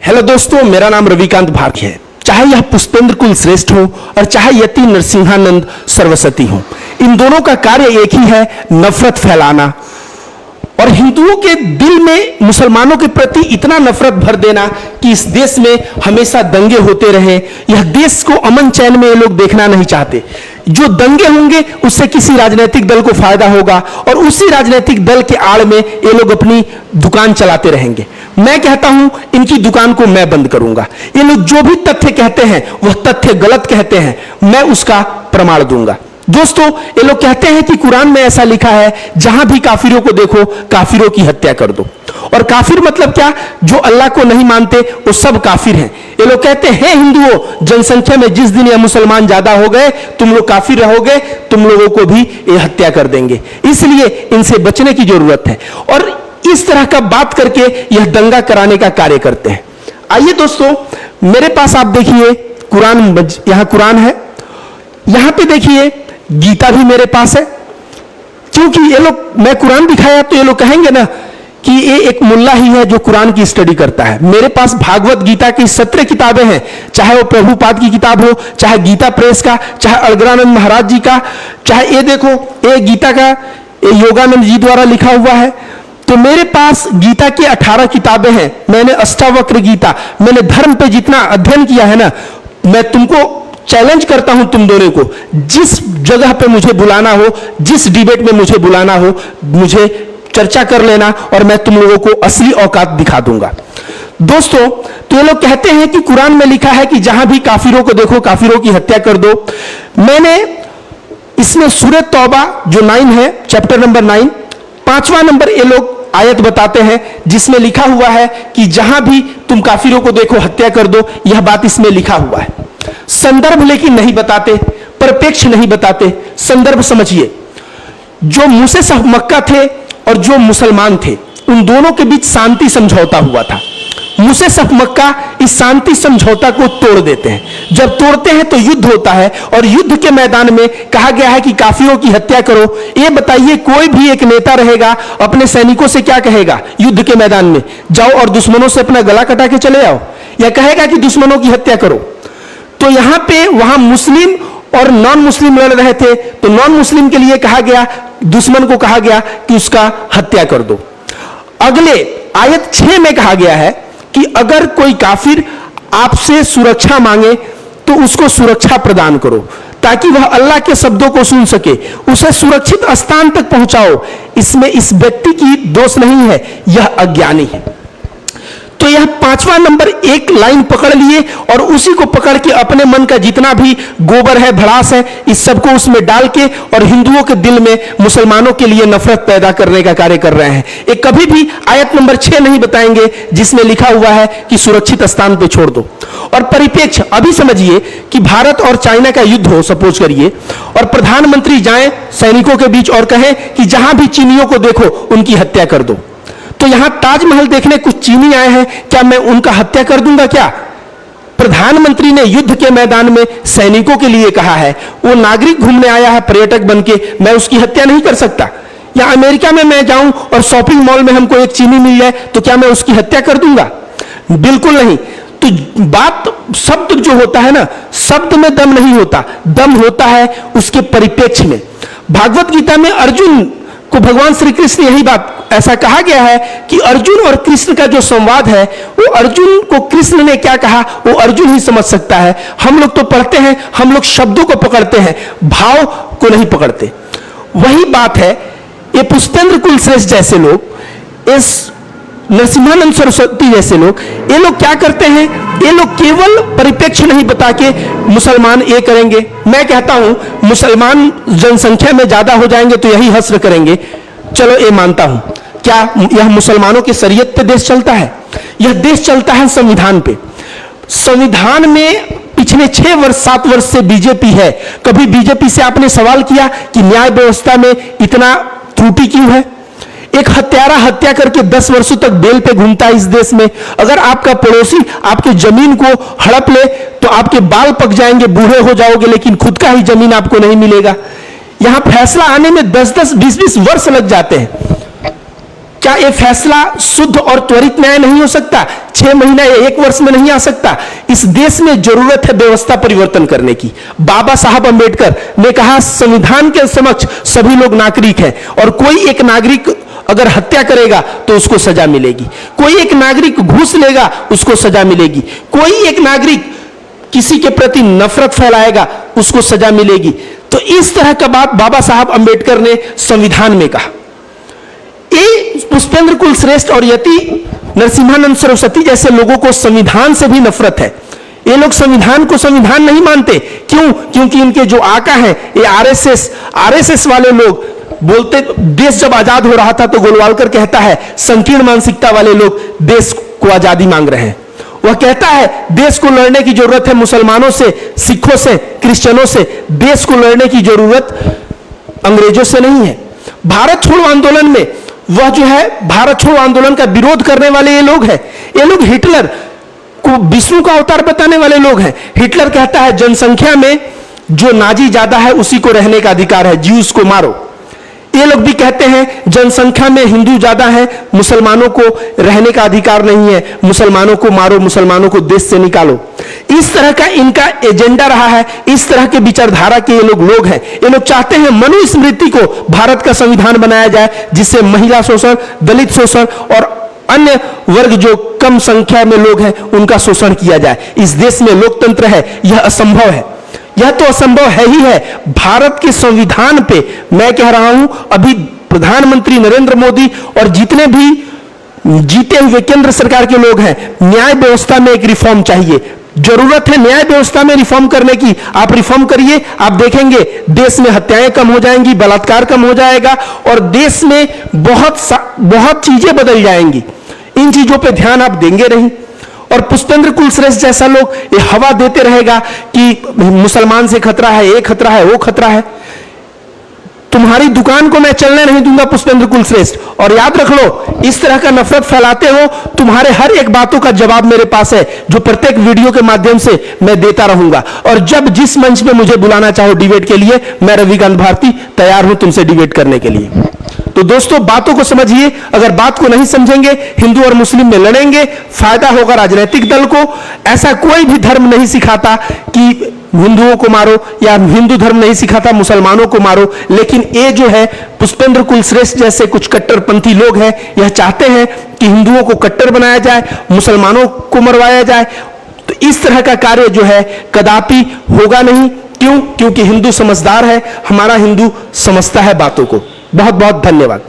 Hello दोस्तों, मेरा नाम रविकांत भारती है। चाहे यह पुष्पेंद्र कुल श्रेष्ठ हो और चाहे यति नरसिंहानंद सरस्वती हो, इन दोनों का कार्य एक ही है, नफरत फैलाना और हिंदुओं के दिल में मुसलमानों के प्रति इतना नफरत भर देना कि इस देश में हमेशा दंगे होते रहे। यह देश को अमन चैन में ये लोग देखना नहीं चाहते। जो दंगे होंगे उससे किसी राजनीतिक दल को फायदा होगा और उसी राजनीतिक दल के आड़ में ये लोग अपनी दुकान चलाते रहेंगे। मैं कहता हूं इनकी दुकान को मैं बंद करूंगा। ये लोग जो भी तथ्य कहते हैं वह तथ्य गलत कहते हैं, मैं उसका प्रमाण दूंगा। दोस्तों, ये लोग कहते हैं कि कुरान में ऐसा लिखा है, जहां भी काफिरों को देखो काफिरों की हत्या कर दो। और काफिर मतलब क्या? जो अल्लाह को नहीं मानते वो सब काफिर हैं। ये लोग कहते हैं हिंदुओं, जनसंख्या में जिस दिन ये मुसलमान ज्यादा हो गए तुम लोग काफिर रहोगे, तुम लोगों को भी ये हत्या कर देंगे, इसलिए इनसे बचने की जरूरत है। और इस तरह का बात करके यह दंगा कराने का कार्य करते हैं। आइए दोस्तों, मेरे पास आप देखिए कुरान, यहां कुरान है, यहां पे देखिए गीता भी मेरे पास है। क्योंकि ये लोग, मैं कुरान दिखाया तो ये लोग कहेंगे ना कि ये एक मुल्ला ही है जो कुरान की स्टडी करता है। मेरे पास भागवत गीता की 17 किताबें हैं, चाहे वो प्रभुपाद की किताब हो, चाहे गीता प्रेस का, चाहे अलगरानंद महाराज जी का, चाहे ये देखो ये गीता का ये योगानंद जी द्वारा लिखा हुआ है। तो मेरे पास गीता की 18 किताबें हैं। मैंने अष्टावक्र गीता, मैंने धर्म पे जितना अध्ययन किया है ना, मैं तुमको चैलेंज करता हूं तुम दोनों को, जिस जगह पे मुझे बुलाना हो, जिस डिबेट में मुझे बुलाना हो, मुझे चर्चा कर लेना और मैं तुम लोगों को असली औकात दिखा दूंगा। दोस्तों, तो ये लोग कहते हैं कि कुरान में लिखा है कि जहां भी काफिरों को देखो काफिरों की हत्या कर दो। मैंने इसमें सूरह तौबा जो 9 है, चैप्टर नंबर 9, 5वां नंबर ये लोग आयत बताते हैं जिसमें लिखा हुआ है कि जहां भी तुम काफिरों को देखो हत्या कर दो। यह बात इसमें लिखा हुआ है। संदर्भ लेकिन नहीं बताते, परिप्रेक्ष नहीं बताते। संदर्भ समझिए, जो मूसे साहब मक्का थे और जो मुसलमान थे उन दोनों के बीच शांति समझौता हुआ था। मूसे साहब मक्का इस शांति समझौता को तोड़ देते हैं। जब तोड़ते हैं तो युद्ध होता है और युद्ध के मैदान में कहा गया है कि काफिरों की हत्या करो। ये बताइए, कोई भी एक नेता रहेगा अपने सैनिकों से क्या कहेगा युद्ध के मैदान में? जाओ और दुश्मनों से अपना गला कटा के चले आओ, या कहेगा कि दुश्मनों की हत्या करो? तो यहां पे वहां मुस्लिम और नॉन मुस्लिम लड़ रहे थे, तो नॉन मुस्लिम के लिए कहा गया, दुश्मन को कहा गया कि उसका हत्या कर दो। अगले आयत 6 में कहा गया है कि अगर कोई काफिर आपसे सुरक्षा मांगे तो उसको सुरक्षा प्रदान करो, ताकि वह अल्लाह के शब्दों को सुन सके, उसे सुरक्षित स्थान तक पहुंचाओ। इसमें इस व्यक्ति की दोष नहीं है, यह अज्ञानी है। तो यह 5वां नंबर एक लाइन पकड़ लिए और उसी को पकड़ के अपने मन का जितना भी गोबर है, भड़ास है, इस सबको उसमें डाल के और हिंदुओं के दिल में मुसलमानों के लिए नफरत पैदा करने का कार्य कर रहे हैं। ये कभी भी आयत नंबर 6 नहीं बताएंगे जिसमें लिखा हुआ है कि सुरक्षित स्थान पे छोड़ दो। और परिप्रेक्ष्य अभी समझिए कि भारत और चाइना का युद्ध हो, सपोज करिए, और प्रधानमंत्री जाएं सैनिकों के बीच और कहें कि जहां भी चीनियों को देखो उनकी हत्या कर दो। तो यहां ताजमहल देखने कुछ चीनी आए हैं, क्या मैं उनका हत्या कर दूंगा क्या? प्रधानमंत्री ने युद्ध के मैदान में सैनिकों के लिए कहा है, वो नागरिक घूमने आया है पर्यटक बनके, मैं उसकी हत्या नहीं कर सकता। या अमेरिका में मैं जाऊं और शॉपिंग मॉल में हमको एक चीनी मिल जाए तो क्या मैं उसकी हत्या कर दूंगा? बिल्कुल नहीं। तो बात, शब्द जो होता है ना, शब्द में दम नहीं होता, दम होता है उसके परिप्रेक्ष्य में। भागवत गीता में अर्जुन को भगवान श्री कृष्ण यही बात, ऐसा कहा गया है कि अर्जुन और कृष्ण का जो संवाद है वो अर्जुन को कृष्ण ने क्या कहा वो अर्जुन ही समझ सकता है। हम लोग तो पढ़ते हैं, हम लोग शब्दों को पकड़ते हैं, भाव को नहीं पकड़ते। वही बात है, ये पुष्पेंद्र कुल श्रेष्ठ जैसे लोग, इस नरसिंहानंद सरस्वती जैसे लोग, ये लोग क्या करते हैं? ये लोग केवल परिप्रेक्ष्य नहीं बता के मुसलमान ये करेंगे। मैं कहता हूं मुसलमान जनसंख्या में ज्यादा हो जाएंगे तो यही हश्र करेंगे, चलो ये मानता हूं। क्या यह मुसलमानों की शरीयत पे देश चलता है? यह देश चलता है संविधान पे। संविधान में पिछले 6 वर्ष 7 वर्ष से बीजेपी है। कभी बीजेपी से आपने सवाल किया कि न्याय व्यवस्था में इतना त्रुटि क्यों है? एक हत्यारा हत्या करके 10 वर्षों तक बेल पे घूमता है इस देश में। अगर आपका पड़ोसी आपके जमीन को हड़प ले तो आपके बाल पक जाएंगे, बूढ़े हो जाओगे, लेकिन खुद का ही जमीन आपको नहीं मिलेगा। यहां फैसला आने में 10-10, 20-20 वर्ष लग जाते हैं। क्या यह फैसला शुद्ध और त्वरित न्याय नहीं हो सकता? 6 महीना या 1 वर्ष में नहीं आ सकता? इस देश में जरूरत है व्यवस्था परिवर्तन करने की। बाबा साहब अंबेडकर ने कहा, संविधान के समक्ष सभी लोग नागरिक हैं और कोई एक नागरिक अगर हत्या करेगा तो उसको सजा मिलेगी, कोई एक नागरिक घूस लेगा उसको सजा मिलेगी, कोई एक नागरिक किसी के प्रति नफरत फैलाएगा उसको सजा मिलेगी। तो इस तरह का बात बाबा साहब अंबेडकर ने संविधान में कहा। ये पुष्पेंद्र कुल श्रेष्ठ और यति नरसिम्हानंद सरस्वती जैसे लोगों को संविधान से भी नफरत है। ये लोग संविधान को संविधान नहीं मानते। क्यों? क्योंकि इनके जो आका हैं ये आरएसएस वाले लोग बोलते, देश जब आजाद हो रहा था तो गोलवालकर कहता है संकीर्ण मानसिकता वाले लोग देश को आजादी मांग रहे हैं। वह कहता है देश को लड़ने की जरूरत है मुसलमानों से, सिखों से, क्रिश्चियनों से, देश को लड़ने की जरूरत अंग्रेजों से नहीं है। भारत छोड़ो आंदोलन में वह जो है भारत छोड़ो आंदोलन का विरोध करने वाले ये लोग हैं। ये लोग हिटलर को विष्णु का अवतार बताने वाले लोग हैं। हिटलर कहता है जनसंख्या में जो नाजी ज्यादा है उसी को रहने का अधिकार है, ज्यूस को मारो। ये लोग भी कहते हैं जनसंख्या में हिंदू ज्यादा है, मुसलमानों को रहने का अधिकार नहीं है, मुसलमानों को मारो, मुसलमानों को देश से निकालो। इस तरह का इनका एजेंडा रहा है। इस तरह के विचारधारा के ये लोग हैं। ये लोग चाहते हैं मनुस्मृति को भारत का संविधान बनाया जाए जिससे महिला शोषण, दलित शोषण और अन्य वर्ग जो कम संख्या में लोग हैं उनका शोषण किया जाए। इस देश में लोकतंत्र है, यह असंभव है। यह तो असंभव है ही है। भारत के संविधान पे मैं कह रहा हूं, अभी प्रधानमंत्री नरेंद्र मोदी और जितने भी जीते हुए केंद्र सरकार के लोग हैं, न्याय व्यवस्था में एक रिफॉर्म चाहिए। जरूरत है न्याय व्यवस्था में रिफॉर्म करने की। आप रिफॉर्म करिए, आप देखेंगे देश में हत्याएं कम हो जाएंगी, बलात्कार कम हो जाएगा और देश में बहुत चीजें बदल जाएंगी। इन चीजों पे ध्यान आप देंगे नहीं और पुष्पेंद्र कुल श्रेष्ठ जैसा लोग ये हवा देते रहेगा कि मुसलमान से खतरा है, ये खतरा है, वो खतरा है। तुम्हारी दुकान को मैं चलने नहीं दूंगा पुष्पेंद्र कुल श्रेष्ठ। और याद रख लो, इस तरह का नफरत फैलाते हो, तुम्हारे हर एक बातों का जवाब मेरे पास है जो प्रत्येक वीडियो के माध्यम से मैं देता रहूंगा। और जब जिस मंच में मुझे बुलाना चाहो डिबेट के लिए, मैं रविकांत भारती तैयार हूं तुमसे डिबेट करने के लिए। तो दोस्तों बातों को समझिए। अगर बात को नहीं समझेंगे, हिंदू और मुस्लिम में लड़ेंगे, फायदा होगा राजनीतिक दल को। ऐसा कोई भी धर्म नहीं सिखाता कि हिंदुओं को मारो या हिंदू धर्म नहीं सिखाता मुसलमानों को मारो। लेकिन ये जो है पुष्पेंद्र कुल श्रेष्ठ जैसे कुछ कट्टरपंथी लोग हैं, यह चाहते हैं कि हिंदुओं को कट्टर बनाया जाए, मुसलमानों को मरवाया जाए। तो इस तरह का कार्य जो है कदापि होगा नहीं। क्यों? क्योंकि हिंदू समझदार है, हमारा हिंदू समझता है बातों को। बहुत बहुत धन्यवाद।